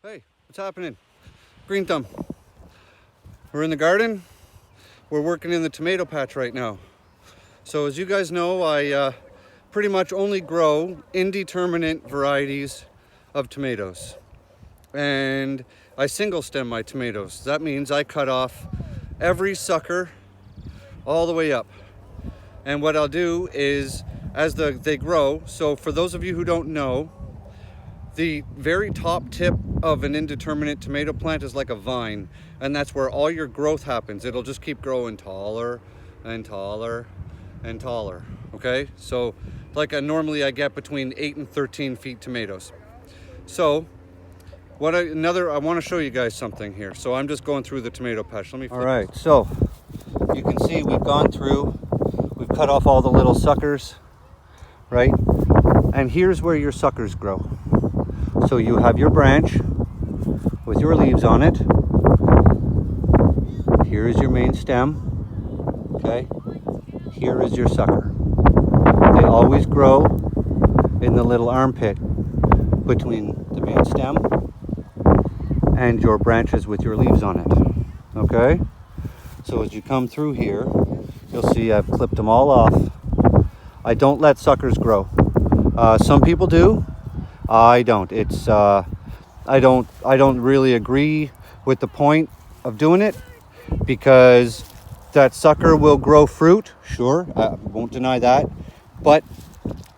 Hey, what's happening? Green Thumb. We're in the garden. We're working in the tomato patch right now. So as you guys know, I pretty much only grow indeterminate varieties of tomatoes. And I single stem my tomatoes. That means I cut off every sucker all the way up. And what I'll do is, as they grow, so for those of you who don't know, the very top tip of an indeterminate tomato plant is like a vine, and that's where all your growth happens. It'll just keep growing taller and taller and taller, okay? So normally I get between 8 and 13 feet tomatoes. So I want to show you guys something here. So I'm just going through the tomato patch. Let me flip. All right, so you can see we've gone through, we've cut off all the little suckers, right? And here's where your suckers grow. So you have your branch with your leaves on it. Here is your main stem, okay? Here is your sucker. They always grow in the little armpit between the main stem and your branches with your leaves on it, okay? So as you come through here, you'll see I've clipped them all off. I don't let suckers grow. Some people do. I don't. I don't really agree with the point of doing it, because that sucker will grow fruit. Sure, I won't deny that. But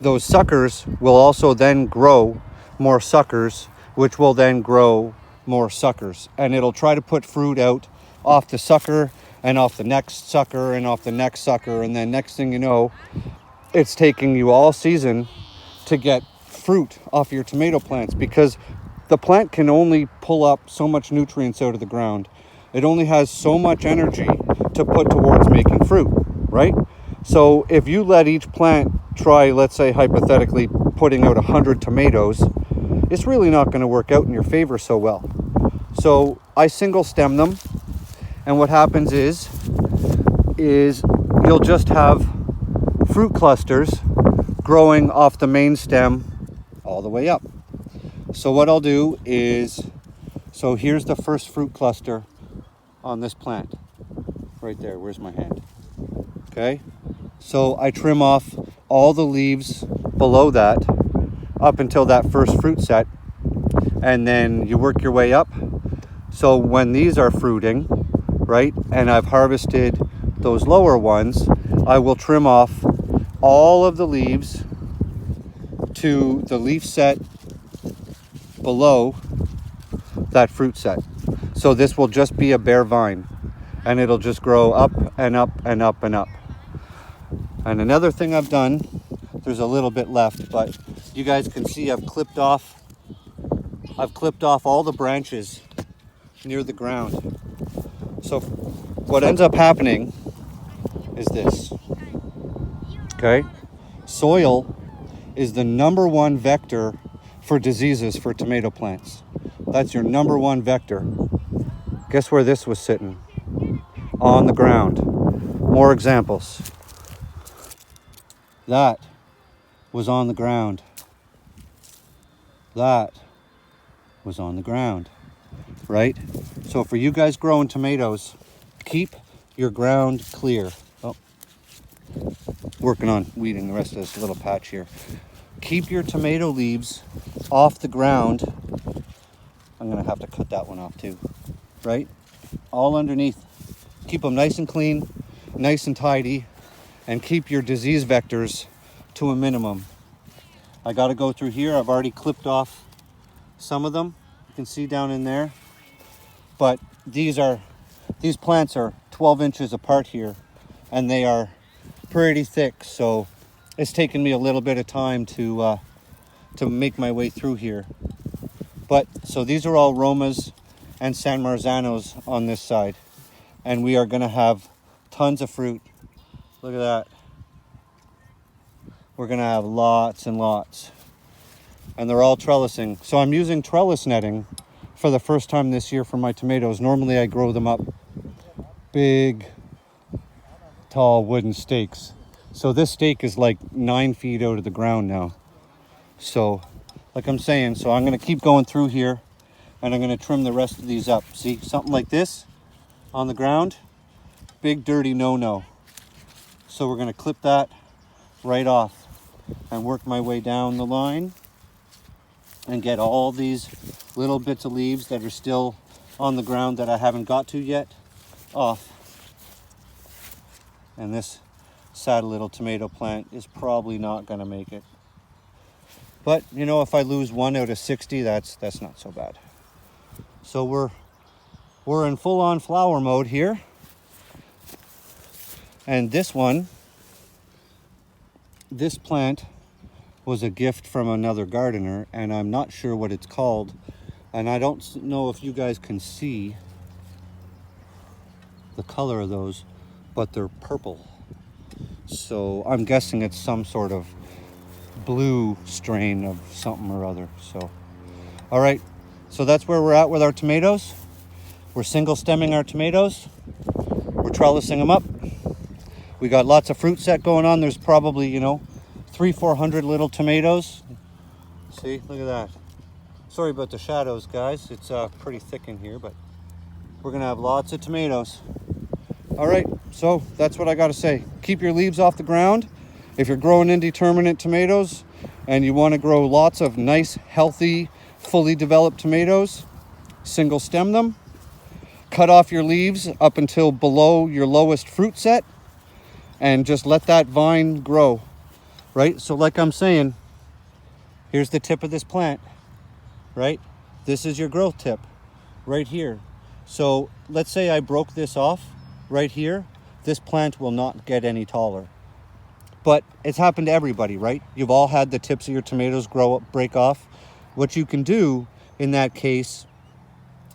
those suckers will also then grow more suckers, which will then grow more suckers. And it'll try to put fruit out off the sucker and off the next sucker and off the next sucker. And then next thing you know, it's taking you all season to get fruit off your tomato plants, because the plant can only pull up so much nutrients out of the ground. It only has so much energy to put towards making fruit, right? So if you let each plant try, let's say hypothetically, putting out 100 tomatoes, it's really not going to work out in your favor so well. So I single stem them, and what happens is you'll just have fruit clusters growing off the main stem all the way up. So what I'll do is, so here's the first fruit cluster on this plant. Right there, where's my hand? Okay, so I trim off all the leaves below that up until that first fruit set, and then you work your way up. So when these are fruiting, right, and I've harvested those lower ones, I will trim off all of the leaves to the leaf set below that fruit set. So this will just be a bare vine, and it'll just grow up and up and up and up. And another thing I've done, there's a little bit left, but you guys can see I've clipped off all the branches near the ground. So what ends up happening is this, okay? Soil is the number one vector for diseases for tomato plants. That's your number one vector. Guess where this was sitting? On the ground. More examples. That was on the ground. That was on the ground, right? So for you guys growing tomatoes, keep your ground clear. Oh, working on weeding the rest of this little patch here. Keep your tomato leaves off the ground. I'm gonna have to cut that one off too, right? All underneath. Keep them nice and clean, nice and tidy, and keep your disease vectors to a minimum. I gotta go through here. I've already clipped off some of them. You can see down in there. But these plants are 12 inches apart here, and they are pretty thick, so it's taken me a little bit of time to make my way through here. But so these are all Romas and San Marzanos on this side, and we are going to have tons of fruit. Look at that. We're going to have lots and lots, and they're all trellising. So I'm using trellis netting for the first time this year for my tomatoes. Normally I grow them up big, tall wooden stakes. So this stake is like 9 feet out of the ground now. So like I'm saying, so I'm going to keep going through here, and I'm going to trim the rest of these up. See, something like this on the ground, big dirty no-no. So we're going to clip that right off and work my way down the line and get all these little bits of leaves that are still on the ground that I haven't got to yet off. And this sad little tomato plant is probably not going to make it. But, you know, if I lose 1 out of 60, that's not so bad. So we're in full-on flower mode here. And this plant was a gift from another gardener, and I'm not sure what it's called. And I don't know if you guys can see the color of those, but they're purple. So I'm guessing it's some sort of blue strain of something or other. So, all right, so that's where we're at with our tomatoes. We're single stemming our tomatoes. We're trellising them up. We got lots of fruit set going on. There's probably, you know, 300-400 little tomatoes. See, look at that. Sorry about the shadows, guys. It's pretty thick in here, but we're gonna have lots of tomatoes. All right, so that's what I gotta say. Keep your leaves off the ground. If you're growing indeterminate tomatoes and you wanna grow lots of nice, healthy, fully developed tomatoes, single stem them. Cut off your leaves up until below your lowest fruit set and just let that vine grow, right? So like I'm saying, here's the tip of this plant, right? This is your growth tip right here. So let's say I broke this off right here. This plant will not get any taller. But it's happened to everybody, right? You've all had the tips of your tomatoes break off. What you can do in that case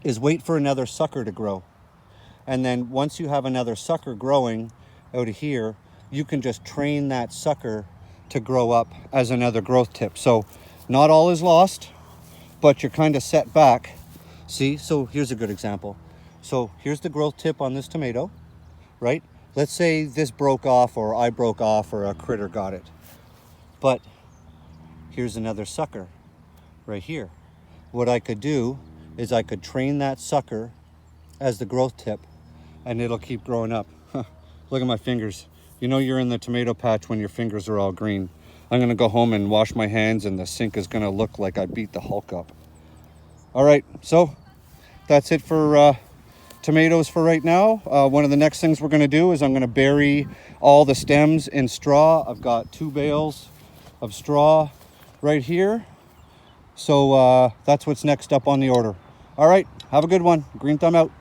is wait for another sucker to grow. And then once you have another sucker growing out of here, you can just train that sucker to grow up as another growth tip. So not all is lost, but you're kind of set back. See, so here's a good example. So here's the growth tip on this tomato, right? Let's say this broke off, or I broke off, or a critter got it. But here's another sucker right here. What I could do is I could train that sucker as the growth tip, and it'll keep growing up. Look at my fingers. You know you're in the tomato patch when your fingers are all green. I'm gonna go home and wash my hands, and the sink is gonna look like I beat the Hulk up. All right, so that's it for tomatoes for right now. One of the next things we're gonna do is I'm gonna bury all the stems in straw. I've got 2 bales of straw right here. So that's what's next up on the order. All right, have a good one. Green thumb out.